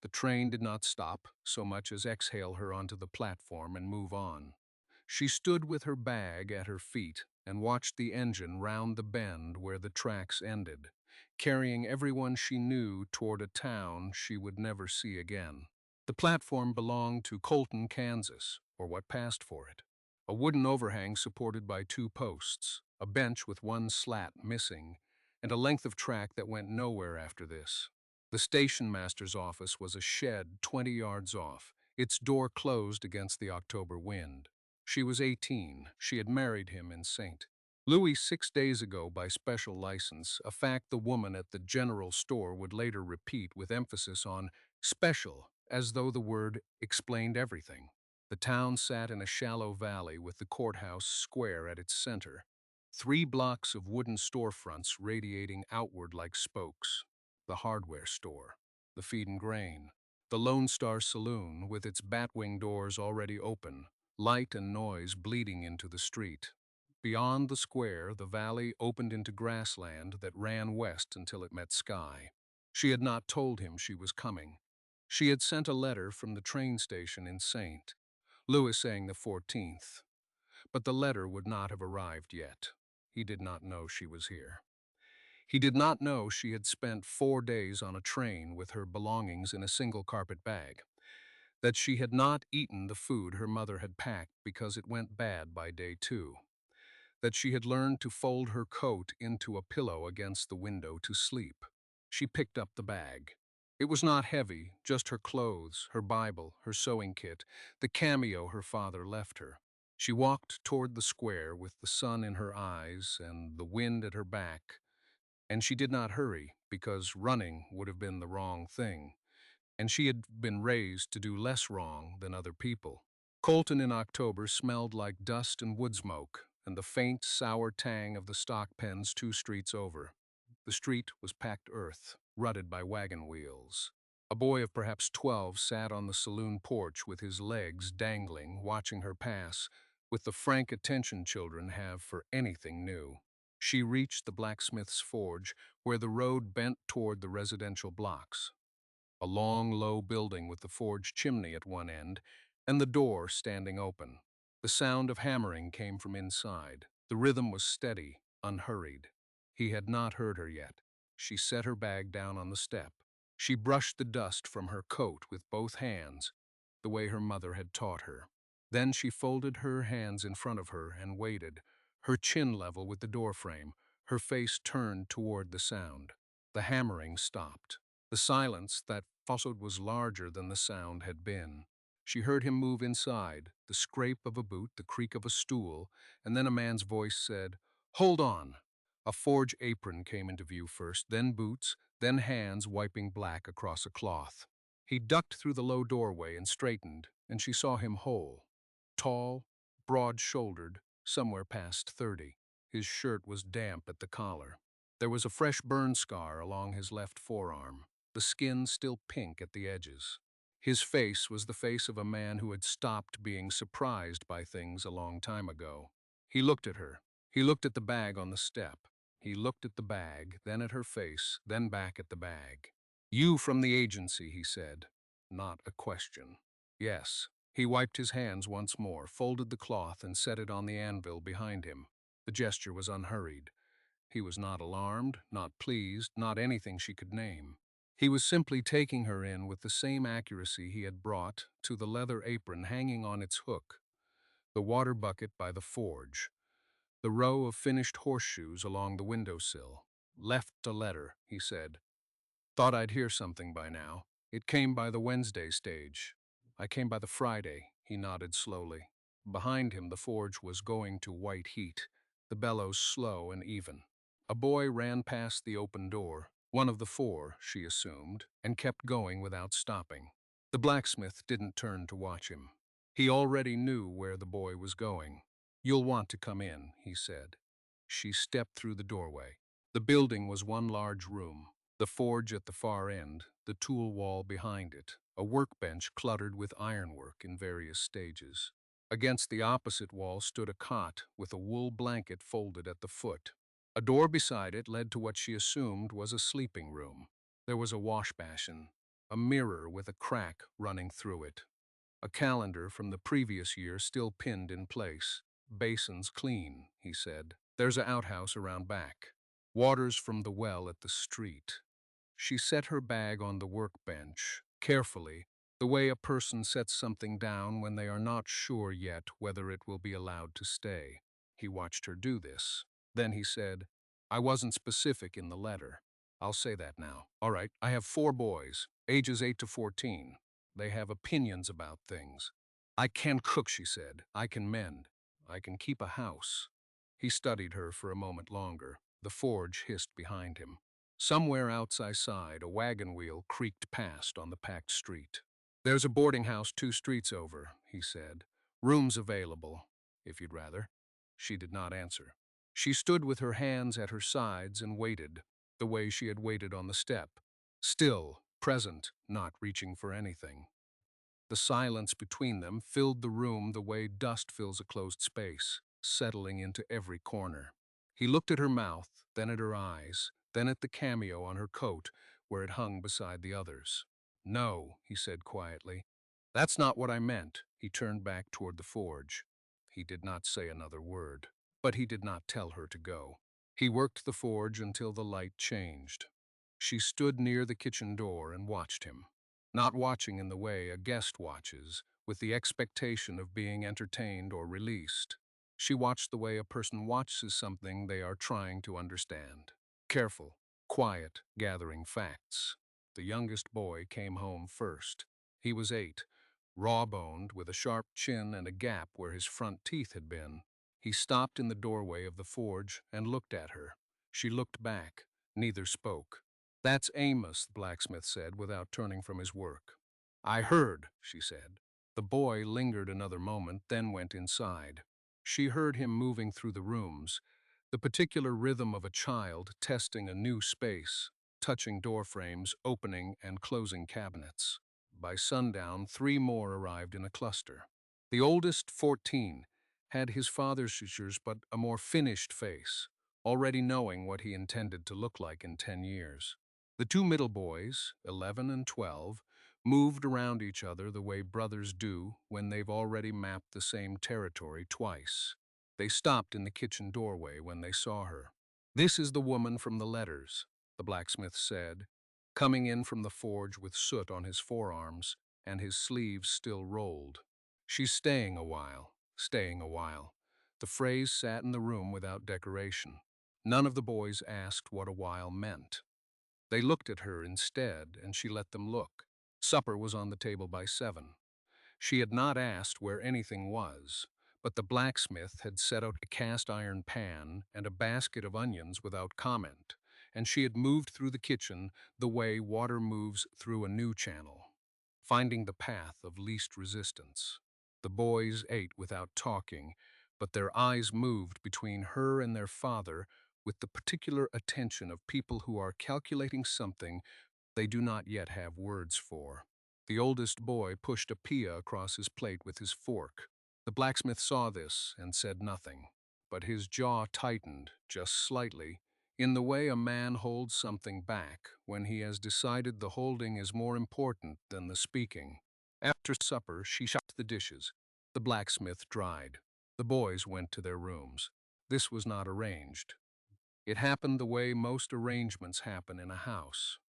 The train did not stop, so much as exhale her onto the platform and move on. She stood with her bag at her feet and watched the engine round the bend where the tracks ended, carrying everyone she knew toward a town she would never see again. The platform belonged to Colton, Kansas, or what passed for it. A wooden overhang supported by two posts, a bench with one slat missing, and a length of track that went nowhere after this. The station master's office was a shed 20 yards off, its door closed against the October wind. She was 18. She had married him in St. Louis 6 days ago by special license, a fact the woman at the general store would later repeat with emphasis on special, as though the word explained everything. The town sat in a shallow valley with the courthouse square at its center. 3 blocks of wooden storefronts radiating outward like spokes. The hardware store, the feed and grain, the Lone Star Saloon with its batwing doors already open, light and noise bleeding into the street. Beyond the square, the valley opened into grassland that ran west until it met sky. She had not told him she was coming. She had sent a letter from the train station in St. Louis saying the 14th, but the letter would not have arrived yet. He did not know she was here. He did not know she had spent 4 days on a train with her belongings in a single carpet bag, that she had not eaten the food her mother had packed because it went bad by day 2, that she had learned to fold her coat into a pillow against the window to sleep. She picked up the bag. It was not heavy, just her clothes, her Bible, her sewing kit, the cameo her father left her. She walked toward the square with the sun in her eyes and the wind at her back, and she did not hurry because running would have been the wrong thing, and she had been raised to do less wrong than other people. Colton in October smelled like dust and wood smoke, and the faint, sour tang of the stock pens 2 streets over. The street was packed earth, rutted by wagon wheels. A boy of perhaps 12 sat on the saloon porch with his legs dangling, watching her pass, with the frank attention children have for anything new. She reached the blacksmith's forge, where the road bent toward the residential blocks. A long, low building with the forge chimney at one end, and the door standing open. The sound of hammering came from inside. The rhythm was steady, unhurried. He had not heard her yet. She set her bag down on the step. She brushed the dust from her coat with both hands, the way her mother had taught her. Then she folded her hands in front of her and waited, her chin level with the doorframe, her face turned toward the sound. The hammering stopped. The silence that followed was larger than the sound had been. She heard him move inside, the scrape of a boot, the creak of a stool, and then a man's voice said, "Hold on." A forge apron came into view first, then boots, then hands wiping black across a cloth. He ducked through the low doorway and straightened, and she saw him whole. Tall, broad-shouldered, somewhere past 30. His shirt was damp at the collar. There was a fresh burn scar along his left forearm, the skin still pink at the edges. His face was the face of a man who had stopped being surprised by things a long time ago. He looked at her. He looked at the bag on the step. He looked at the bag, then at her face, then back at the bag. "You from the agency," he said. Not a question. "Yes." He wiped his hands once more, folded the cloth, and set it on the anvil behind him. The gesture was unhurried. He was not alarmed, not pleased, not anything she could name. He was simply taking her in with the same accuracy he had brought to the leather apron hanging on its hook, the water bucket by the forge, the row of finished horseshoes along the windowsill. "Left a letter," he said. "Thought I'd hear something by now. It came by the Wednesday stage. I came by the Friday," he nodded slowly. Behind him the forge was going to white heat, the bellows slow and even. A boy ran past the open door, one of the 4, she assumed, and kept going without stopping. The blacksmith didn't turn to watch him. He already knew where the boy was going. "You'll want to come in," he said. She stepped through the doorway. The building was one large room, the forge at the far end, the tool wall behind it, a workbench cluttered with ironwork in various stages. Against the opposite wall stood a cot with a wool blanket folded at the foot. A door beside it led to what she assumed was a sleeping room. There was a wash basin, a mirror with a crack running through it. A calendar from the previous year still pinned in place. Basins clean, he said. There's a outhouse around back. Water's from the well at the street. She set her bag on the workbench, carefully, the way a person sets something down when they are not sure yet whether it will be allowed to stay. He watched her do this. Then he said, I wasn't specific in the letter. I'll say that now. All right, I have 4 boys, ages 8 to 14. They have opinions about things. I can cook, she said. I can mend. I can keep a house. He studied her for a moment longer. The forge hissed behind him. Somewhere outside, a wagon wheel creaked past on the packed street. There's a boarding house 2 streets over, he said. Rooms available, if you'd rather. She did not answer. She stood with her hands at her sides and waited, the way she had waited on the step. Still, present, not reaching for anything. The silence between them filled the room the way dust fills a closed space, settling into every corner. He looked at her mouth, then at her eyes, then at the cameo on her coat, where it hung beside the others. No, he said quietly. That's not what I meant. He turned back toward the forge. He did not say another word, but he did not tell her to go. He worked the forge until the light changed. She stood near the kitchen door and watched him. Not watching in the way a guest watches, with the expectation of being entertained or released. She watched the way a person watches something they are trying to understand. Careful, quiet, gathering facts. The youngest boy came home first. He was 8, raw-boned, with a sharp chin and a gap where his front teeth had been. He stopped in the doorway of the forge and looked at her. She looked back. Neither spoke. That's Amos, the blacksmith said without turning from his work. I heard, she said. The boy lingered another moment, then went inside. She heard him moving through the rooms, the particular rhythm of a child testing a new space, touching door frames, opening and closing cabinets. By sundown, 3 more arrived in a cluster. The oldest, 14, had his father's features but a more finished face, already knowing what he intended to look like in 10 years. The 2 middle boys, 11 and 12, moved around each other the way brothers do when they've already mapped the same territory twice. They stopped in the kitchen doorway when they saw her. This is the woman from the letters, the blacksmith said, coming in from the forge with soot on his forearms and his sleeves still rolled. She's staying a while, staying a while. The phrase sat in the room without decoration. None of the boys asked what a while meant. They looked at her instead, and she let them look. Supper was on the table by 7. She had not asked where anything was, but the blacksmith had set out a cast-iron pan and a basket of onions without comment, and she had moved through the kitchen the way water moves through a new channel, finding the path of least resistance. The boys ate without talking, but their eyes moved between her and their father with the particular attention of people who are calculating something they do not yet have words for. The oldest boy pushed a pea across his plate with his fork. The blacksmith saw this and said nothing, but his jaw tightened, just slightly, in the way a man holds something back when he has decided the holding is more important than the speaking. After supper, she shut the dishes. The blacksmith dried. The boys went to their rooms. This was not arranged. It happened the way most arrangements happen in a house.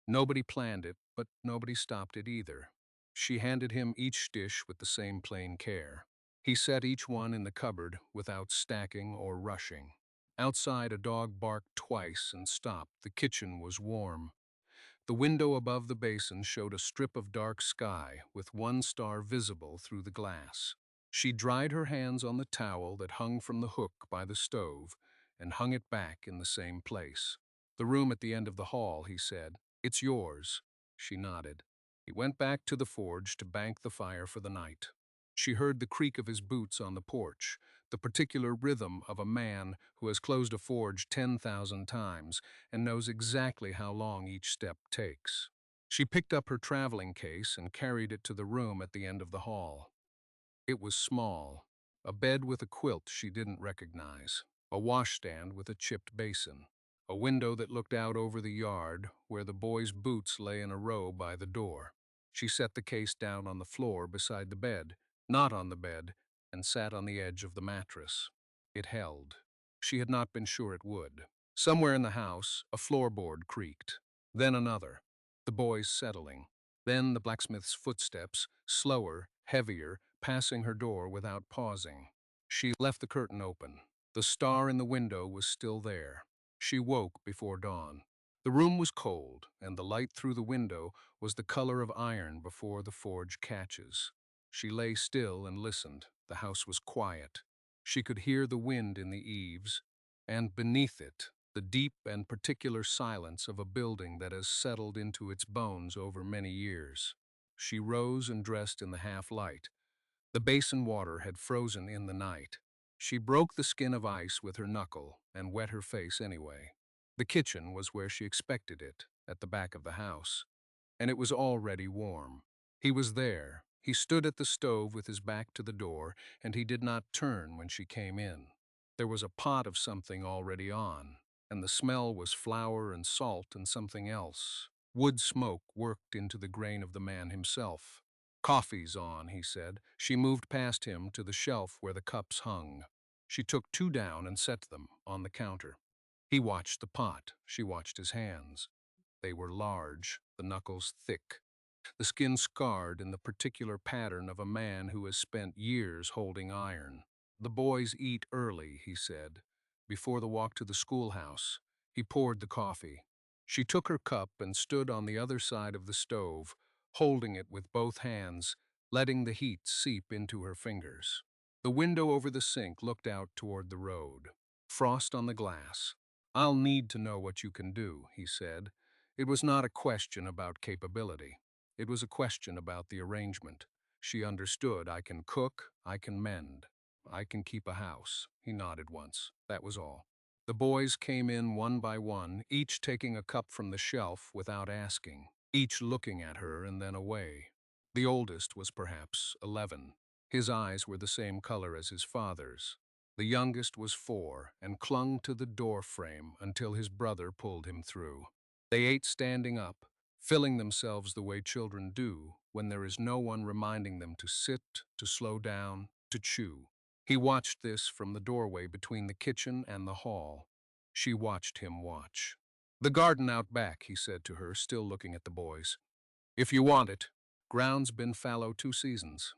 Nobody planned it, but nobody stopped it either. She handed him each dish with the same plain care. He set each one in the cupboard without stacking or rushing. Outside, a dog barked twice and stopped. The kitchen was warm. The window above the basin showed a strip of dark sky with one star visible through the glass. She dried her hands on the towel that hung from the hook by the stove and hung it back in the same place. The room at the end of the hall, he said. It's yours. She nodded. He went back to the forge to bank the fire for the night. She heard the creak of his boots on the porch, the particular rhythm of a man who has closed a forge 10,000 times and knows exactly how long each step takes. She picked up her traveling case and carried it to the room at the end of the hall. It was small, a bed with a quilt she didn't recognize, a washstand with a chipped basin. a window that looked out over the yard where the boy's boots lay in a row by the door. She set the case down on the floor beside the bed, not on the bed, and sat on the edge of the mattress. It held. She had not been sure it would. Somewhere in the house, a floorboard creaked. Then another. The boys settling. Then the blacksmith's footsteps, slower, heavier, passing her door without pausing. She left the curtain open. The star in the window was still there. She woke before dawn. The room was cold, and the light through the window was the color of iron before the forge catches. She lay still and listened. The house was quiet. She could hear the wind in the eaves, and beneath it, the deep and particular silence of a building that has settled into its bones over many years. She rose and dressed in the half-light. The basin water had frozen in the night. She broke the skin of ice with her knuckle and wet her face anyway. The kitchen was where she expected it, at the back of the house, and it was already warm. He was there. He stood at the stove with his back to the door, and he did not turn when she came in. There was a pot of something already on, and the smell was flour and salt and something else. Wood smoke worked into the grain of the man himself. "Coffee's on," he said. She moved past him to the shelf where the cups hung. She took two down and set them on the counter. He watched the pot. She watched his hands. They were large, the knuckles thick, the skin scarred in the particular pattern of a man who has spent years holding iron. "The boys eat early," he said. Before the walk to the schoolhouse, he poured the coffee. She took her cup and stood on the other side of the stove, holding it with both hands, letting the heat seep into her fingers. The window over the sink looked out toward the road. Frost on the glass. "I'll need to know what you can do," he said. It was not a question about capability. It was a question about the arrangement. She understood. "I can cook, I can mend, I can keep a house." He nodded once. That was all. The boys came in one by one, each taking a cup from the shelf without asking, each looking at her and then away. The oldest was perhaps 11. His eyes were the same color as his father's. The youngest was 4 and clung to the door frame until his brother pulled him through. They ate standing up, filling themselves the way children do when there is no one reminding them to sit, to slow down, to chew. He watched this from the doorway between the kitchen and the hall. She watched him watch. "The garden out back," he said to her, still looking at the boys. "If you want it. Ground's been fallow 2 seasons."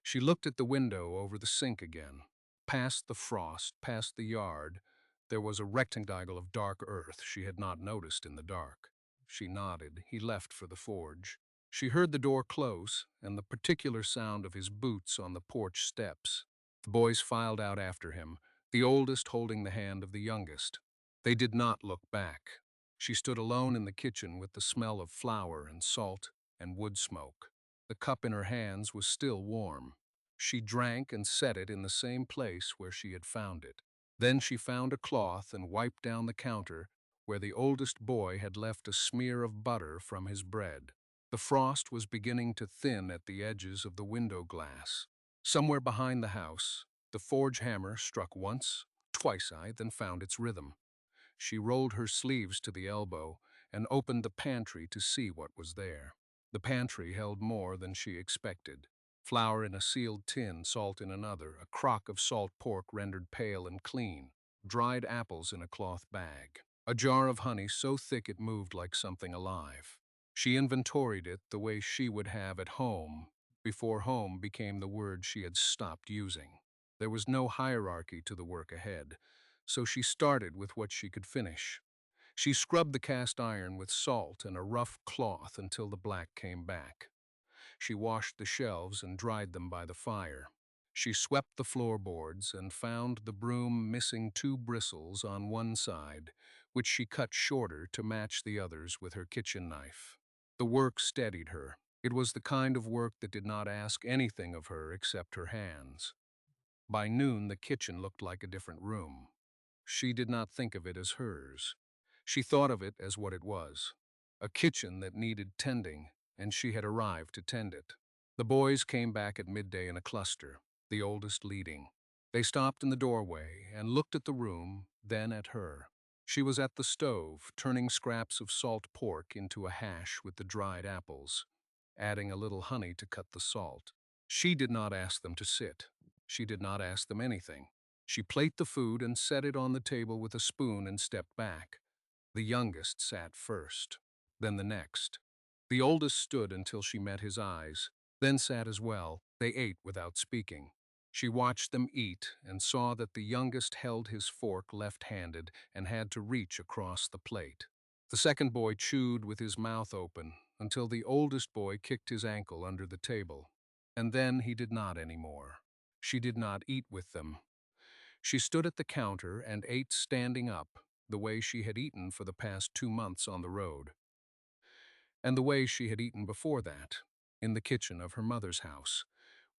She looked at the window over the sink again. Past the frost, past the yard, there was a rectangle of dark earth she had not noticed in the dark. She nodded. He left for the forge. She heard the door close and the particular sound of his boots on the porch steps. The boys filed out after him, the oldest holding the hand of the youngest. They did not look back. She stood alone in the kitchen with the smell of flour and salt and wood smoke. The cup in her hands was still warm. She drank and set it in the same place where she had found it. Then she found a cloth and wiped down the counter where the oldest boy had left a smear of butter from his bread. The frost was beginning to thin at the edges of the window glass. Somewhere behind the house, the forge hammer struck once, twice, then found its rhythm. She rolled her sleeves to the elbow and opened the pantry to see what was there. The pantry held more than she expected. Flour in a sealed tin, salt in another, a crock of salt pork rendered pale and clean, dried apples in a cloth bag, a jar of honey so thick it moved like something alive. She inventoried it the way she would have at home, before home became the word she had stopped using. There was no hierarchy to the work ahead, so she started with what she could finish. She scrubbed the cast iron with salt and a rough cloth until the black came back. She washed the shelves and dried them by the fire. She swept the floorboards and found the broom missing 2 bristles on one side, which she cut shorter to match the others with her kitchen knife. The work steadied her. It was the kind of work that did not ask anything of her except her hands. By noon, the kitchen looked like a different room. She did not think of it as hers. She thought of it as what it was, a kitchen that needed tending, and she had arrived to tend it. The boys came back at midday in a cluster, the oldest leading. They stopped in the doorway and looked at the room, then at her. She was at the stove, turning scraps of salt pork into a hash with the dried apples, adding a little honey to cut the salt. She did not ask them to sit. She did not ask them anything. She plated the food and set it on the table with a spoon and stepped back. The youngest sat first, then the next. The oldest stood until she met his eyes, then sat as well. They ate without speaking. She watched them eat and saw that the youngest held his fork left-handed and had to reach across the plate. The second boy chewed with his mouth open until the oldest boy kicked his ankle under the table. And then he did not anymore. She did not eat with them. She stood at the counter and ate standing up, the way she had eaten for the past 2 months on the road, and the way she had eaten before that, in the kitchen of her mother's house,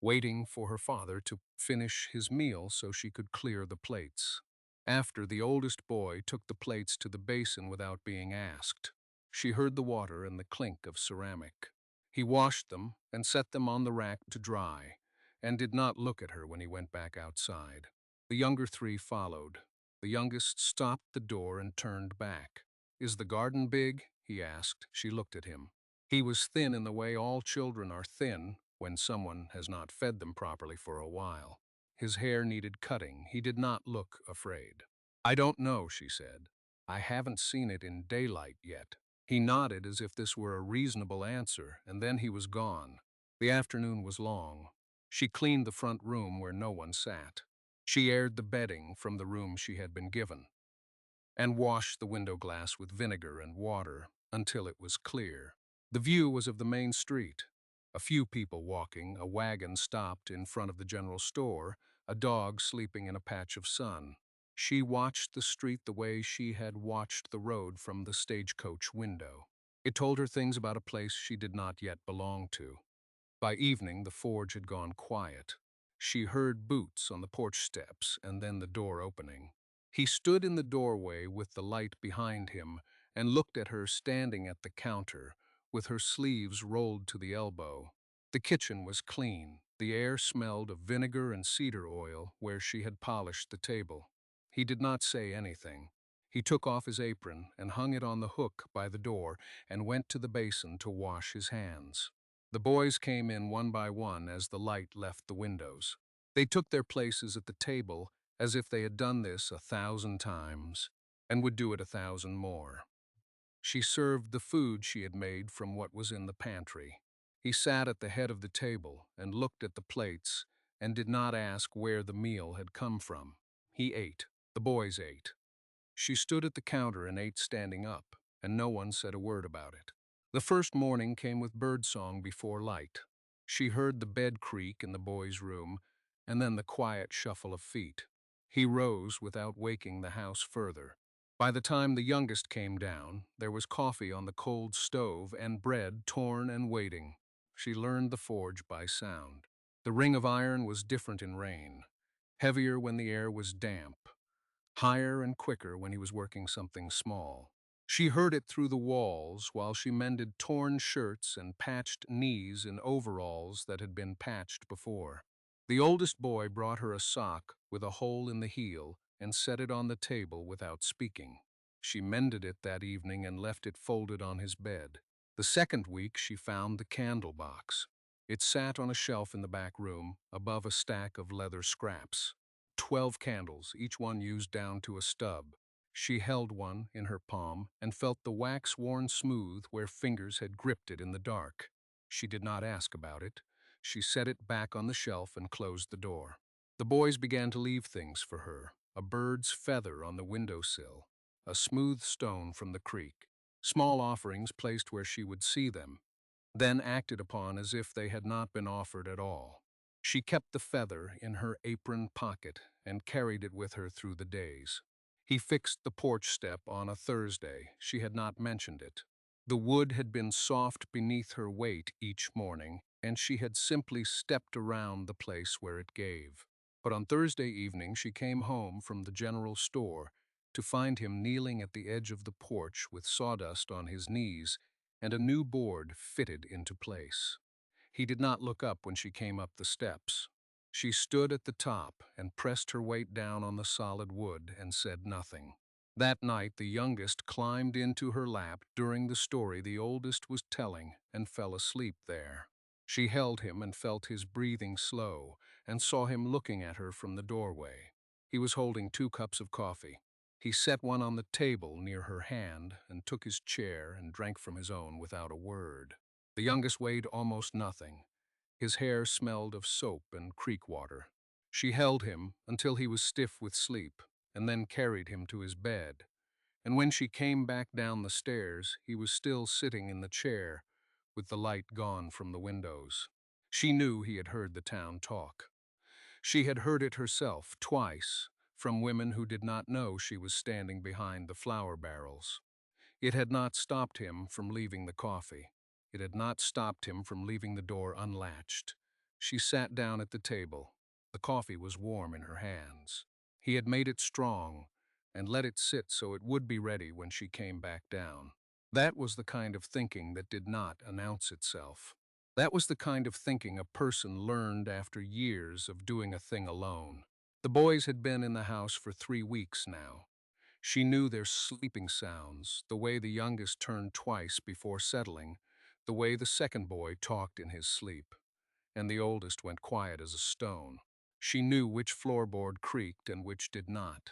waiting for her father to finish his meal so she could clear the plates. After the oldest boy took the plates to the basin without being asked, she heard the water and the clink of ceramic. He washed them and set them on the rack to dry, and did not look at her when he went back outside. The younger three followed. The youngest stopped the door and turned back. "Is the garden big?" he asked. She looked at him. He was thin in the way all children are thin when someone has not fed them properly for a while. His hair needed cutting. He did not look afraid. "I don't know," she said. "I haven't seen it in daylight yet." He nodded as if this were a reasonable answer, and then he was gone. The afternoon was long. She cleaned the front room where no one sat. She aired the bedding from the room she had been given, and washed the window glass with vinegar and water until it was clear. The view was of the main street. A few people walking, a wagon stopped in front of the general store, a dog sleeping in a patch of sun. She watched the street the way she had watched the road from the stagecoach window. It told her things about a place she did not yet belong to. By evening, the forge had gone quiet. She heard boots on the porch steps and then the door opening. He stood in the doorway with the light behind him and looked at her standing at the counter, with her sleeves rolled to the elbow. The kitchen was clean. The air smelled of vinegar and cedar oil where she had polished the table. He did not say anything. He took off his apron and hung it on the hook by the door and went to the basin to wash his hands. The boys came in one by one as the light left the windows. They took their places at the table as if they had done this 1,000 times and would do it 1,000 more. She served the food she had made from what was in the pantry. He sat at the head of the table and looked at the plates and did not ask where the meal had come from. He ate. The boys ate. She stood at the counter and ate standing up, and no one said a word about it. The first morning came with birdsong before light. She heard the bed creak in the boys' room, and then the quiet shuffle of feet. He rose without waking the house further. By the time the youngest came down, there was coffee on the cold stove and bread torn and waiting. She learned the forge by sound. The ring of iron was different in rain, heavier when the air was damp, higher and quicker when he was working something small. She heard it through the walls while she mended torn shirts and patched knees in overalls that had been patched before. The oldest boy brought her a sock with a hole in the heel and set it on the table without speaking. She mended it that evening and left it folded on his bed. The second week she found the candle box. It sat on a shelf in the back room, above a stack of leather scraps. 12 candles, each one used down to a stub. She held one in her palm and felt the wax worn smooth where fingers had gripped it in the dark. She did not ask about it. She set it back on the shelf and closed the door. The boys began to leave things for her: a bird's feather on the windowsill, a smooth stone from the creek, small offerings placed where she would see them, then acted upon as if they had not been offered at all. She kept the feather in her apron pocket and carried it with her through the days. He fixed the porch step on a Thursday. She had not mentioned it. The wood had been soft beneath her weight each morning, and she had simply stepped around the place where it gave. But on Thursday evening she came home from the general store to find him kneeling at the edge of the porch with sawdust on his knees and a new board fitted into place. He did not look up when she came up the steps. She stood at the top and pressed her weight down on the solid wood and said nothing. That night, the youngest climbed into her lap during the story the oldest was telling and fell asleep there. She held him and felt his breathing slow and saw him looking at her from the doorway. He was holding 2 cups of coffee. He set one on the table near her hand and took his chair and drank from his own without a word. The youngest weighed almost nothing. His hair smelled of soap and creek water. She held him until he was stiff with sleep, and then carried him to his bed. And when she came back down the stairs, he was still sitting in the chair, with the light gone from the windows. She knew he had heard the town talk. She had heard it herself twice, from women who did not know she was standing behind the flour barrels. It had not stopped him from leaving the coffee. It had not stopped him from leaving the door unlatched. She sat down at the table. The coffee was warm in her hands. He had made it strong and let it sit so it would be ready when she came back down. That was the kind of thinking that did not announce itself. That was the kind of thinking a person learned after years of doing a thing alone. The boys had been in the house for 3 weeks now. She knew their sleeping sounds, the way the youngest turned twice before settling, the way the second boy talked in his sleep, and the oldest went quiet as a stone. She knew which floorboard creaked and which did not,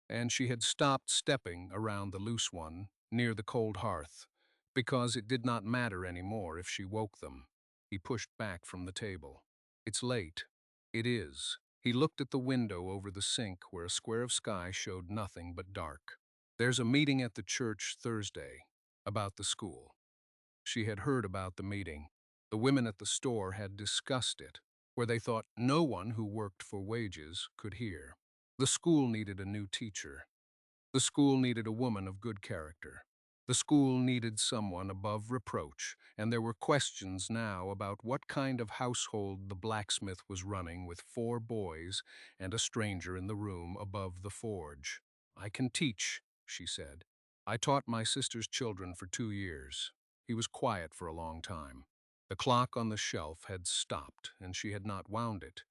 and she had stopped stepping around the loose one near the cold hearth, because it did not matter any more if she woke them. He pushed back from the table. "It's late." "It is." He looked at the window over the sink where a square of sky showed nothing but dark. "There's a meeting at the church Thursday about the school." She had heard about the meeting. The women at the store had discussed it, where they thought no one who worked for wages could hear. The school needed a new teacher. The school needed a woman of good character. The school needed someone above reproach, and there were questions now about what kind of household the blacksmith was running with 4 boys and a stranger in the room above the forge. "I can teach," she said. "I taught my sister's children for 2 years." He was quiet for a long time. The clock on the shelf had stopped, and she had not wound it.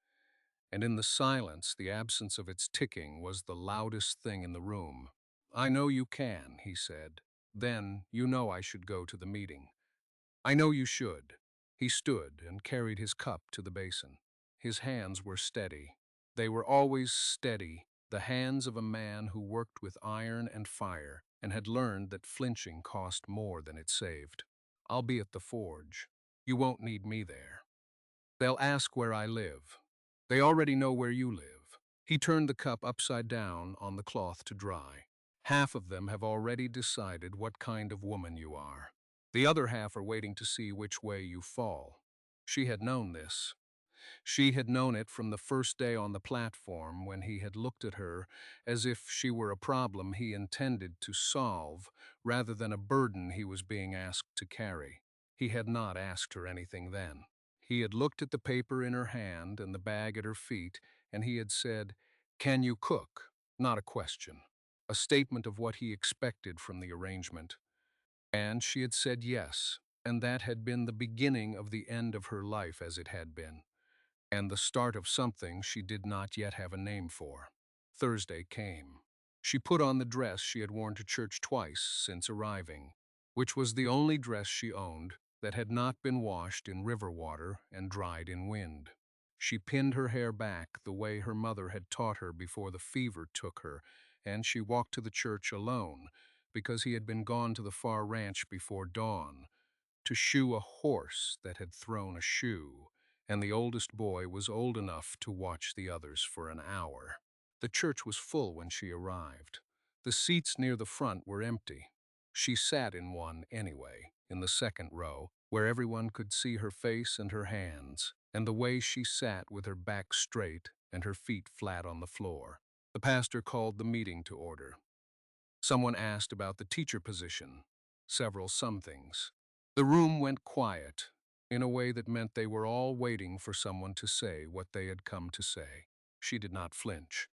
And in the silence, the absence of its ticking was the loudest thing in the room. "I know you can," he said. "Then you know I should go to the meeting." "I know you should." He stood and carried his cup to the basin. His hands were steady. They were always steady, the hands of a man who worked with iron and fire and had learned that flinching cost more than it saved. "I'll be at the forge. You won't need me there. They'll ask where I live. They already know where you live." He turned the cup upside down on the cloth to dry. "Half of them have already decided what kind of woman you are. The other half are waiting to see which way you fall." She had known this. She had known it from the first day on the platform when he had looked at her as if she were a problem he intended to solve rather than a burden he was being asked to carry. He had not asked her anything then. He had looked at the paper in her hand and the bag at her feet, and he had said, "Can you cook?" Not a question. A statement of what he expected from the arrangement. And she had said yes, and that had been the beginning of the end of her life as it had been, and the start of something she did not yet have a name for. Thursday came. She put on the dress she had worn to church twice since arriving, which was the only dress she owned that had not been washed in river water and dried in wind. She pinned her hair back the way her mother had taught her before the fever took her, and she walked to the church alone, because he had been gone to the far ranch before dawn, to shoe a horse that had thrown a shoe, and the oldest boy was old enough to watch the others for an hour. The church was full when she arrived. The seats near the front were empty. She sat in one anyway, in the second row, where everyone could see her face and her hands, and the way she sat with her back straight and her feet flat on the floor. The pastor called the meeting to order. Someone asked about the teacher position, several somethings. The room went quiet, in a way that meant they were all waiting for someone to say what they had come to say. She did not flinch.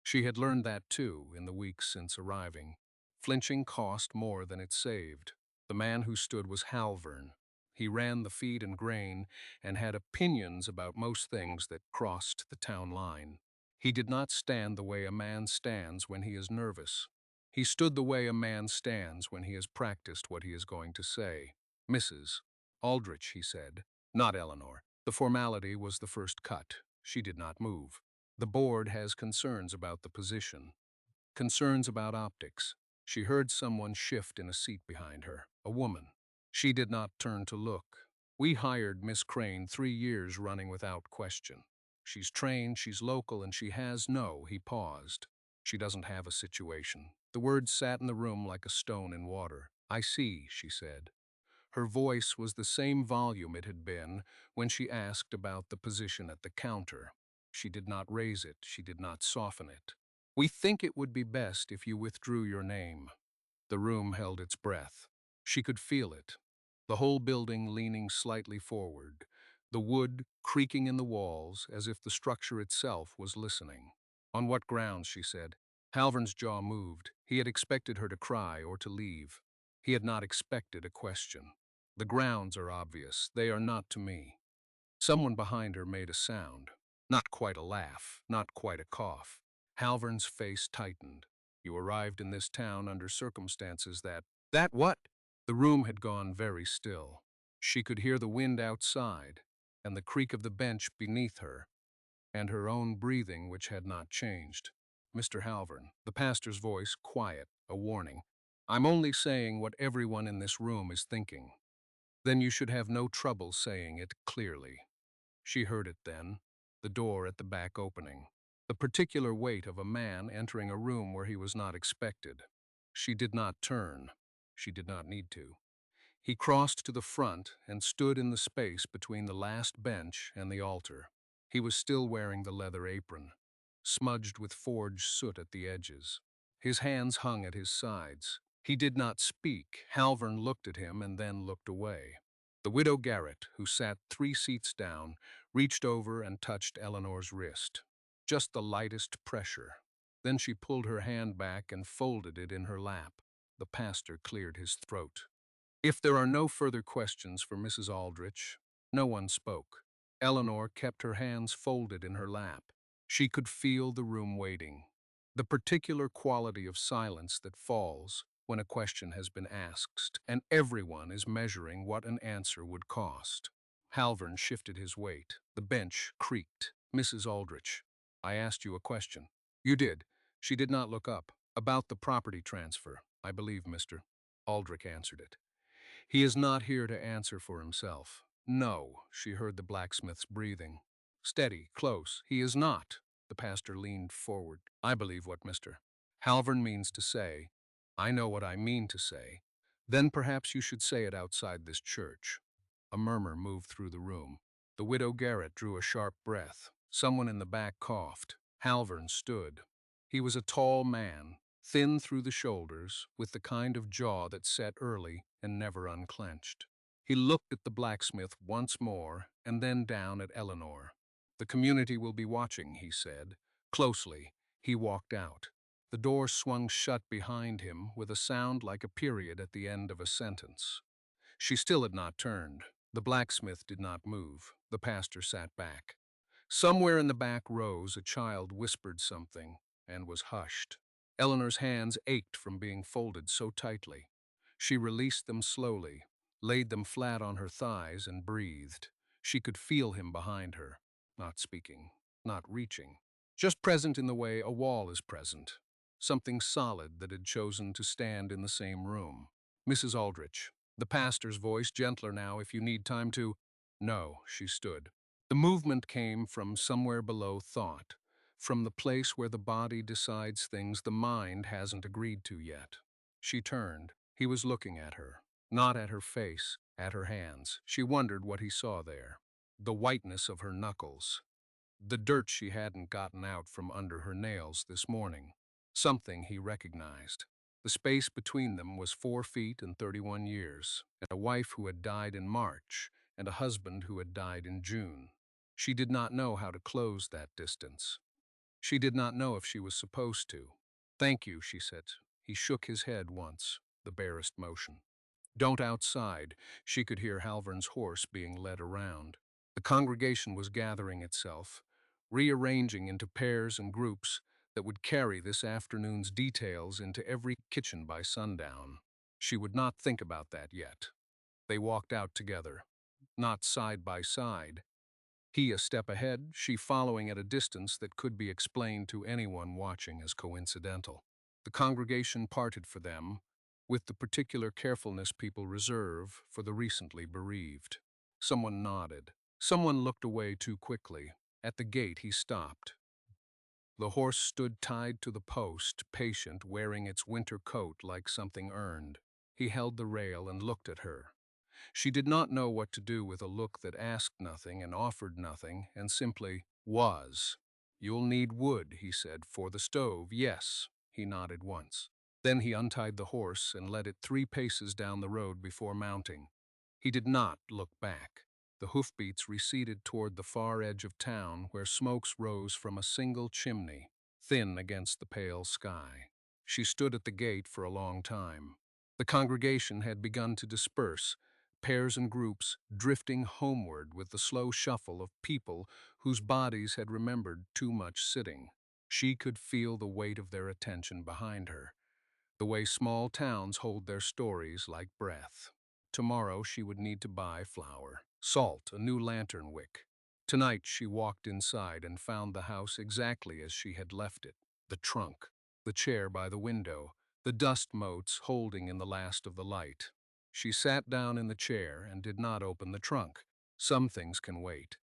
She had learned that too in the weeks since arriving. Flinching cost more than it saved. The man who stood was Halvern. He ran the feed and grain and had opinions about most things that crossed the town line. He did not stand the way a man stands when he is nervous. He stood the way a man stands when he has practiced what he is going to say. Mrs. Aldrich, he said, not Eleanor. The formality was the first cut. She did not move. The board has concerns about the position, concerns about optics. She heard someone shift in a seat behind her, a woman. She did not turn to look. We hired Miss Crane 3 years running without question. She's trained, she's local, and she has no, he paused. She doesn't have a situation. The words sat in the room like a stone in water. I see, she said. Her voice was the same volume it had been when she asked about the position at the counter. She did not raise it, she did not soften it. We think it would be best if you withdrew your name. The room held its breath. She could feel it. The whole building leaning slightly forward, the wood creaking in the walls as if the structure itself was listening. On what grounds, she said. Halvern's jaw moved. He had expected her to cry or to leave. He had not expected a question. The grounds are obvious. They are not to me. Someone behind her made a sound. Not quite a laugh, not quite a cough. Halvern's face tightened. You arrived in this town under circumstances that— That what? The room had gone very still. She could hear the wind outside, and the creak of the bench beneath her, and her own breathing which had not changed. Mr. Halvern, the pastor's voice quiet, a warning. I'm only saying what everyone in this room is thinking. Then you should have no trouble saying it clearly. She heard it then, the door at the back opening, the particular weight of a man entering a room where he was not expected. She did not turn. She did not need to. He crossed to the front and stood in the space between the last bench and the altar. He was still wearing the leather apron, smudged with forged soot at the edges. His hands hung at his sides. He did not speak. Halvern looked at him and then looked away. The widow Garrett, who sat 3 seats down, reached over and touched Eleanor's wrist. Just the lightest pressure. Then she pulled her hand back and folded it in her lap. The pastor cleared his throat. If there are no further questions for Mrs. Aldrich, no one spoke. Eleanor kept her hands folded in her lap. She could feel the room waiting. The particular quality of silence that falls when a question has been asked, and everyone is measuring what an answer would cost. Halvern shifted his weight. The bench creaked. Mrs. Aldrich, I asked you a question. You did. She did not look up. About the property transfer, I believe, Mr. Aldrich answered it. He is not here to answer for himself. No, she heard the blacksmith's breathing. Steady, close. He is not. The pastor leaned forward. I believe what Mr. Halvern means to say. I know what I mean to say. Then perhaps you should say it outside this church. A murmur moved through the room. The widow Garrett drew a sharp breath. Someone in the back coughed. Halvern stood. He was a tall man, thin through the shoulders, with the kind of jaw that set early and never unclenched. He looked at the blacksmith once more and then down at Eleanor. The community will be watching, he said. Closely, he walked out. The door swung shut behind him with a sound like a period at the end of a sentence. She still had not turned. The blacksmith did not move. The pastor sat back. Somewhere in the back rows a child whispered something and was hushed. Eleanor's hands ached from being folded so tightly. She released them slowly, laid them flat on her thighs, and breathed. She could feel him behind her, not speaking, not reaching, just present in the way a wall is present, something solid that had chosen to stand in the same room. Mrs. Aldrich, the pastor's voice, gentler now if you need time to— No, she stood. The movement came from somewhere below thought, from the place where the body decides things the mind hasn't agreed to yet. She turned. He was looking at her, not at her face, at her hands. She wondered what he saw there. The whiteness of her knuckles, the dirt she hadn't gotten out from under her nails this morning. Something he recognized. The space between them was 4 feet and 31 years, and a wife who had died in March, and a husband who had died in June. She did not know how to close that distance. She did not know if she was supposed to. Thank you, she said. He shook his head once, the barest motion. Don't outside. She could hear Halvern's horse being led around. The congregation was gathering itself, rearranging into pairs and groups, that would carry this afternoon's details into every kitchen by sundown. She would not think about that yet. They walked out together, not side by side. He a step ahead, she following at a distance that could be explained to anyone watching as coincidental. The congregation parted for them, with the particular carefulness people reserve for the recently bereaved. Someone nodded. Someone looked away too quickly. At the gate he stopped. The horse stood tied to the post, patient, wearing its winter coat like something earned. He held the rail and looked at her. She did not know what to do with a look that asked nothing and offered nothing, and simply was. "You'll need wood," he said, "for the stove." "Yes," he nodded once. Then he untied the horse and led it 3 paces down the road before mounting. He did not look back. The hoofbeats receded toward the far edge of town where smokes rose from a single chimney, thin against the pale sky. She stood at the gate for a long time. The congregation had begun to disperse, pairs and groups drifting homeward with the slow shuffle of people whose bodies had remembered too much sitting. She could feel the weight of their attention behind her, the way small towns hold their stories like breath. Tomorrow she would need to buy flour, salt, a new lantern wick. Tonight she walked inside and found the house exactly as she had left it. The trunk, the chair by the window, the dust motes holding in the last of the light. She sat down in the chair and did not open the trunk. Some things can wait.